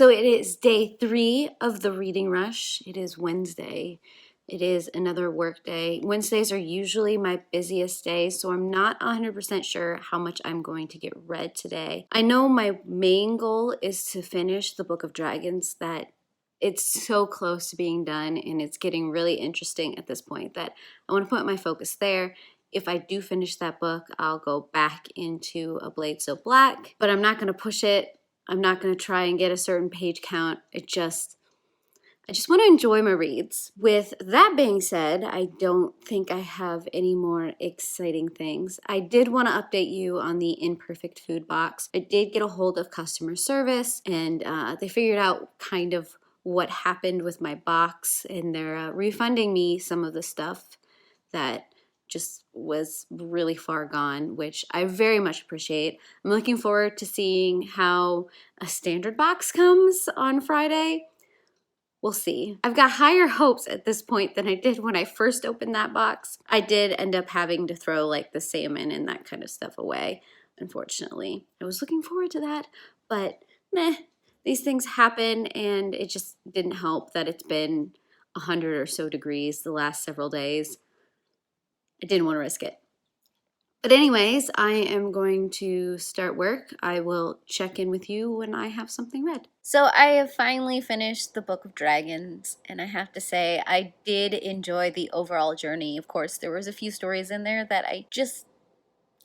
So it is day 3 of the reading rush. It is Wednesday. It is another work day. Wednesdays are usually my busiest days, so I'm not 100% sure how much I'm going to get read today. I know my main goal is to finish the Book of Dragons, that it's so close to being done and it's getting really interesting at this point that I want to put my focus there. If I do finish that book, I'll go back into A Blade So Black, but I'm not going to push it. I'm not going to try and get a certain page count. I just want to enjoy my reads. With that being said, I don't think I have any more exciting things. I did want to update you on the imperfect food box. I did get a hold of customer service, and they figured out kind of what happened with my box, and they're refunding me some of the stuff that just was really far gone, which I very much appreciate. I'm looking forward to seeing how a standard box comes on Friday. We'll see. I've got higher hopes at this point than I did when I first opened that box. I did end up having to throw like the salmon and that kind of stuff away, unfortunately. I was looking forward to that, but meh. These things happen, and it just didn't help that it's been 100 or so degrees the last several days. I didn't want to risk it. But anyways, I am going to start work. I will check in with you when I have something read. So I have finally finished the Book of Dragons, and I have to say I did enjoy the overall journey. Of course, there was a few stories in there that I just,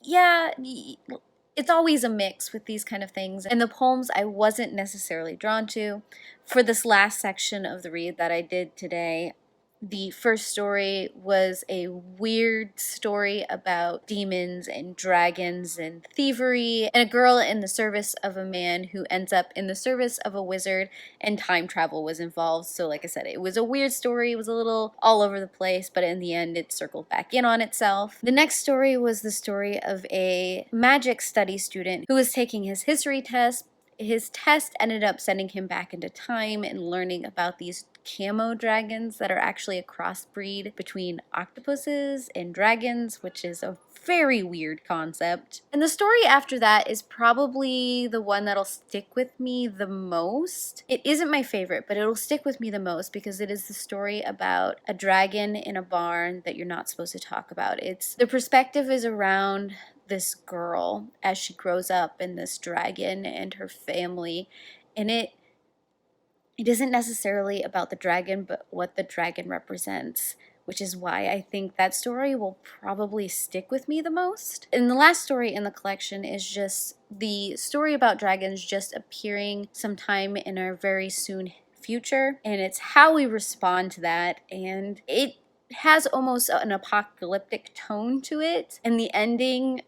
it's always a mix with these kind of things. And the poems I wasn't necessarily drawn to. For this last section of the read that I did today, the first story was a weird story about demons and dragons and thievery and a girl in the service of a man who ends up in the service of a wizard, and time travel was involved. So like I said, it was a weird story. It was a little all over the place, but in the end it circled back in on itself. The next story was the story of a magic study student who was taking his history test. His test ended up sending him back into time and learning about these camo dragons that are actually a crossbreed between octopuses and dragons, which is a very weird concept. And the story after that is probably the one that'll stick with me the most. It isn't my favorite, but it'll stick with me the most because it is the story about a dragon in a barn that you're not supposed to talk about. The perspective is around this girl as she grows up and this dragon and her family, and it isn't necessarily about the dragon but what the dragon represents, which is why I think that story will probably stick with me the most. And the last story in the collection is just the story about dragons just appearing sometime in our very soon future, and it's how we respond to that, and it has almost an apocalyptic tone to it, and the ending.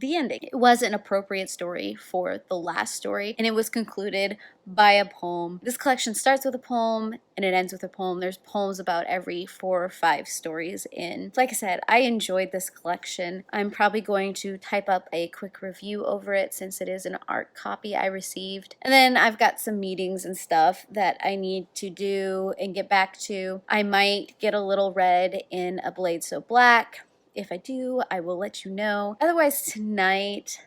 It was an appropriate story for the last story, and it was concluded by a poem. This collection starts with a poem and it ends with a poem. There's poems about every 4 or 5 stories in. Like I said, I enjoyed this collection. I'm probably going to type up a quick review over it since it is an art copy I received. And then I've got some meetings and stuff that I need to do and get back to. I might get a little read in A Blade So Black. If I do, I will let you know. Otherwise, tonight,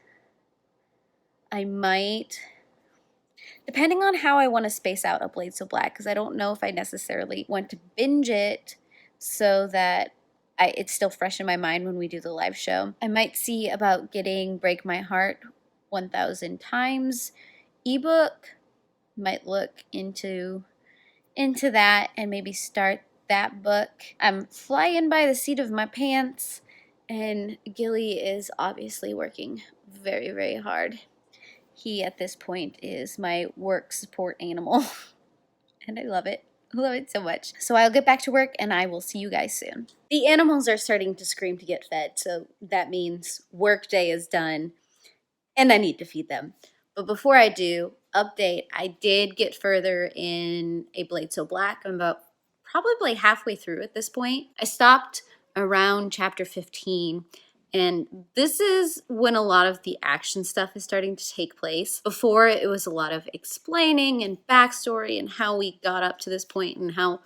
I might, depending on how I want to space out A Blade So Black, because I don't know if I necessarily want to binge it so that it's still fresh in my mind when we do the live show. I might see about getting Break My Heart 1,000 Times ebook. Might look into that and maybe start that book. I'm flying by the seat of my pants, and Gilly is obviously working very, very hard. He, at this point, is my work support animal, and I love it. I love it so much. So I'll get back to work, and I will see you guys soon. The animals are starting to scream to get fed, so that means work day is done, and I need to feed them. But before I do, update, I did get further in A Blade So Black. I'm about probably halfway through at this point. I stopped around chapter 15, and this is when a lot of the action stuff is starting to take place. Before, it was a lot of explaining and backstory and how we got up to this point and how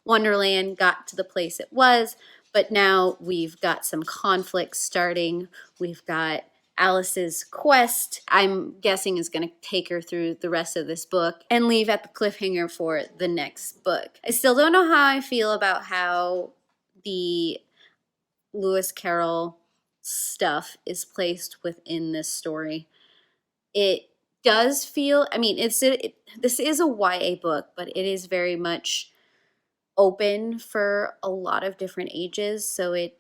Wonderland got to the place it was. But now we've got some conflicts starting. We've got Alice's quest, I'm guessing, is going to take her through the rest of this book and leave at the cliffhanger for the next book. I still don't know how I feel about how the Lewis Carroll stuff is placed within this story. It does feel, I mean, this is a YA book, but it is very much open for a lot of different ages, so it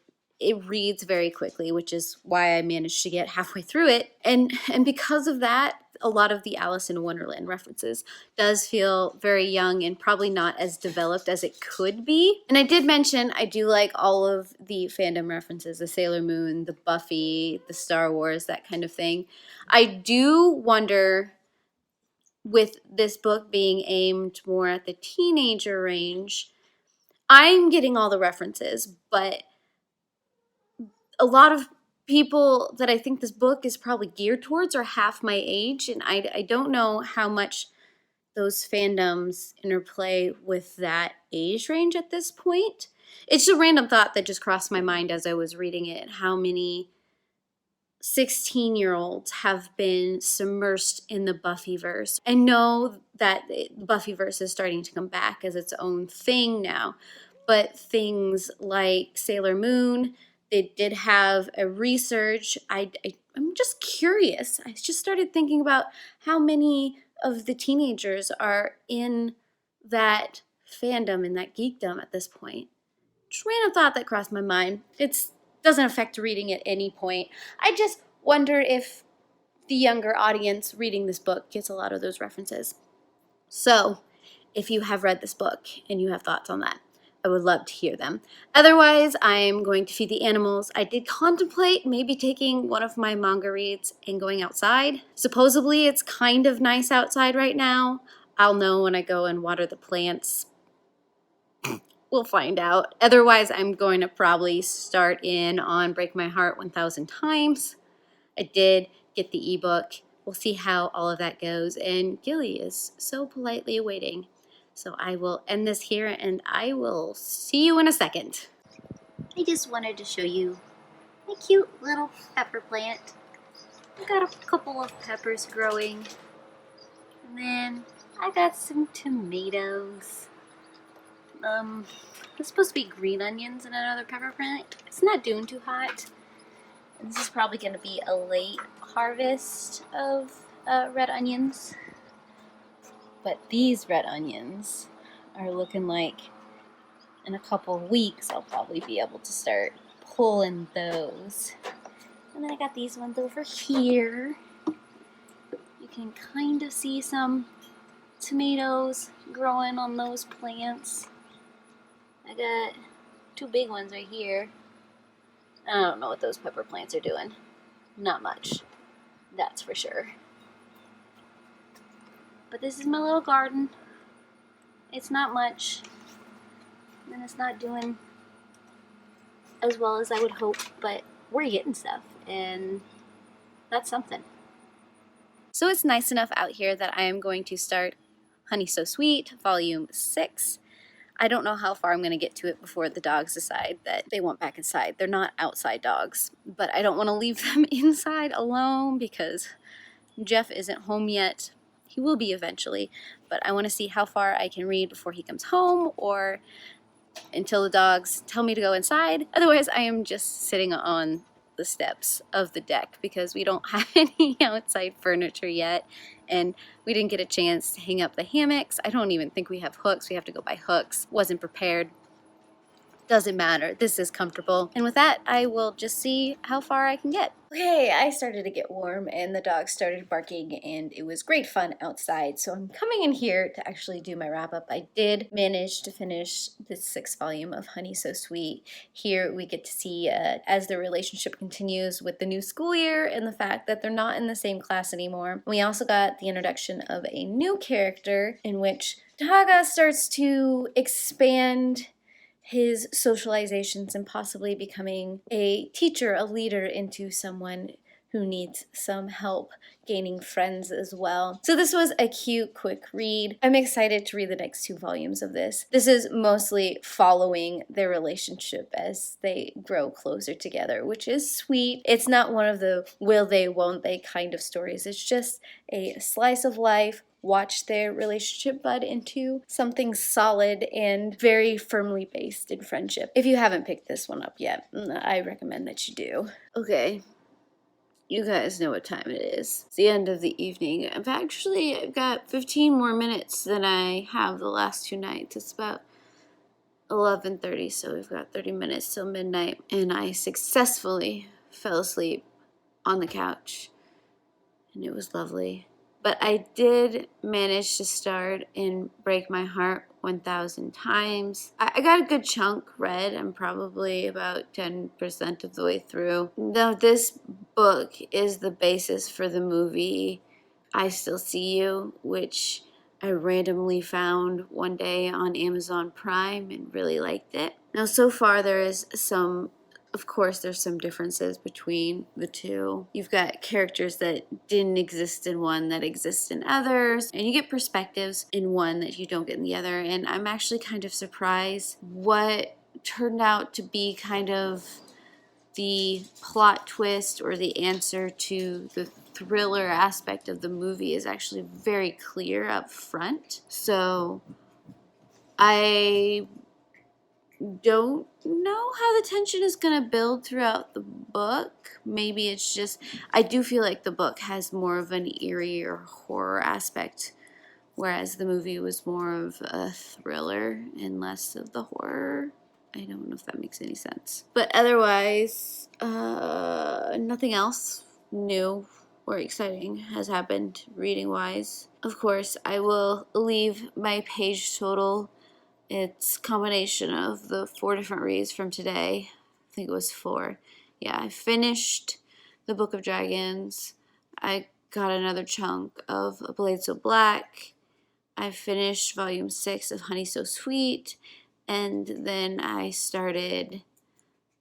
reads very quickly, which is why I managed to get halfway through it. And because of that, a lot of the Alice in Wonderland references does feel very young and probably not as developed as it could be. And I did mention I do like all of the fandom references, the Sailor Moon, the Buffy, the Star Wars, that kind of thing. I do wonder, with this book being aimed more at the teenager range, I'm getting all the references, but a lot of people that I think this book is probably geared towards are half my age, and I don't know how much those fandoms interplay with that age range at this point. It's a random thought that just crossed my mind as I was reading it, how many 16-year-olds have been submersed in the Buffyverse. I know that the Buffyverse is starting to come back as its own thing now, but things like Sailor Moon, they did have a research. I'm just curious. I just started thinking about how many of the teenagers are in that fandom and that geekdom at this point. Just a random thought that crossed my mind. It doesn't affect reading at any point. I just wonder if the younger audience reading this book gets a lot of those references. So, if you have read this book and you have thoughts on that, I would love to hear them. Otherwise, I'm going to feed the animals. I did contemplate maybe taking one of my manga reads and going outside. Supposedly, it's kind of nice outside right now. I'll know when I go and water the plants. We'll find out. Otherwise, I'm going to probably start in on Break My Heart 1,000 Times. I did get the ebook. We'll see how all of that goes. And Gilly is so politely awaiting. So I will end this here, and I will see you in a second. I just wanted to show you my cute little pepper plant. I've got a couple of peppers growing. And then I got some tomatoes. It's supposed to be green onions and another pepper plant. It's not doing too hot. And this is probably going to be a late harvest of red onions. But these red onions are looking like in a couple of weeks I'll probably be able to start pulling those. And then I got these ones over here. You can kind of see some tomatoes growing on those plants. I got two big ones right here. I don't know what those pepper plants are doing. Not much, that's for sure. But this is my little garden. It's not much, and it's not doing as well as I would hope, but we're getting stuff, and that's something. So it's nice enough out here that I am going to start Honey So Sweet, Volume 6. I don't know how far I'm going to get to it before the dogs decide that they want back inside. They're not outside dogs, but I don't want to leave them inside alone because Jeff isn't home yet. He will be eventually, but I want to see how far I can read before he comes home or until the dogs tell me to go inside. Otherwise, I am just sitting on the steps of the deck because we don't have any outside furniture yet, and we didn't get a chance to hang up the hammocks. I don't even think we have hooks. We have to go buy hooks. Wasn't prepared. Doesn't matter. This is comfortable. And with that, I will just see how far I can get. Okay, I started to get warm and the dogs started barking and it was great fun outside. So I'm coming in here to actually do my wrap up. I did manage to finish the 6th volume of Honey So Sweet. Here we get to see as the relationship continues with the new school year and the fact that they're not in the same class anymore. We also got the introduction of a new character in which Taga starts to expand his socializations and possibly becoming a teacher, a leader, into someone who needs some help gaining friends as well. So this was a cute, quick read. I'm excited to read the next 2 volumes of this. This is mostly following their relationship as they grow closer together, which is sweet. It's not one of the will they, won't they kind of stories. It's just a slice of life. Watch their relationship bud into something solid and very firmly based in friendship. If you haven't picked this one up yet, I recommend that you do. Okay. You guys know what time it is. It's the end of the evening. I've got 15 more minutes than I have the last 2 nights. It's about 11:30, so we've got 30 minutes till midnight. And I successfully fell asleep on the couch, and it was lovely. But I did manage to start and Break My Heart 1,000 times. I got a good chunk read. I'm probably about 10% of the way through. Now, this book is the basis for the movie I Still See You, which I randomly found one day on Amazon Prime and really liked it. Now, so far there is of course, there's some differences between the two. You've got characters that didn't exist in one that exist in others, and you get perspectives in one that you don't get in the other. And I'm actually kind of surprised what turned out to be kind of the plot twist or the answer to the thriller aspect of the movie is actually very clear up front. So I don't know how the tension is going to build throughout the book. Maybe it's just, I do feel like the book has more of an eerie or horror aspect, whereas the movie was more of a thriller and less of the horror. I don't know if that makes any sense. But otherwise, nothing else new or exciting has happened reading-wise. Of course, I will leave my page total. It's a combination of the 4 different reads from today. I think it was 4. Yeah, I finished the Book of Dragons. I got another chunk of A Blade So Black. I finished volume 6 of Honey So Sweet. And then I started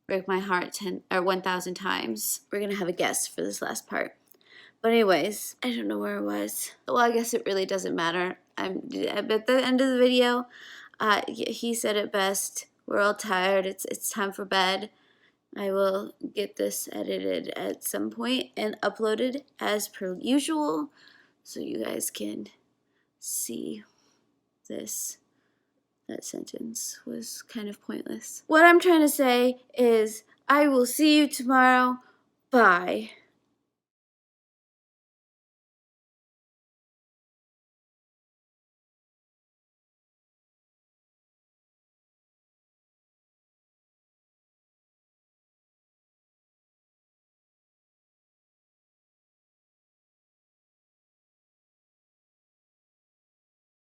Break My Heart 1,000 times. We're going to have a guest for this last part. But anyways, I don't know where I was. Well, I guess it really doesn't matter. I'm at the end of the video. He said it best. We're all tired. It's time for bed. I will get this edited at some point and uploaded as per usual, so you guys can see this. That sentence was kind of pointless. What I'm trying to say is, I will see you tomorrow. Bye.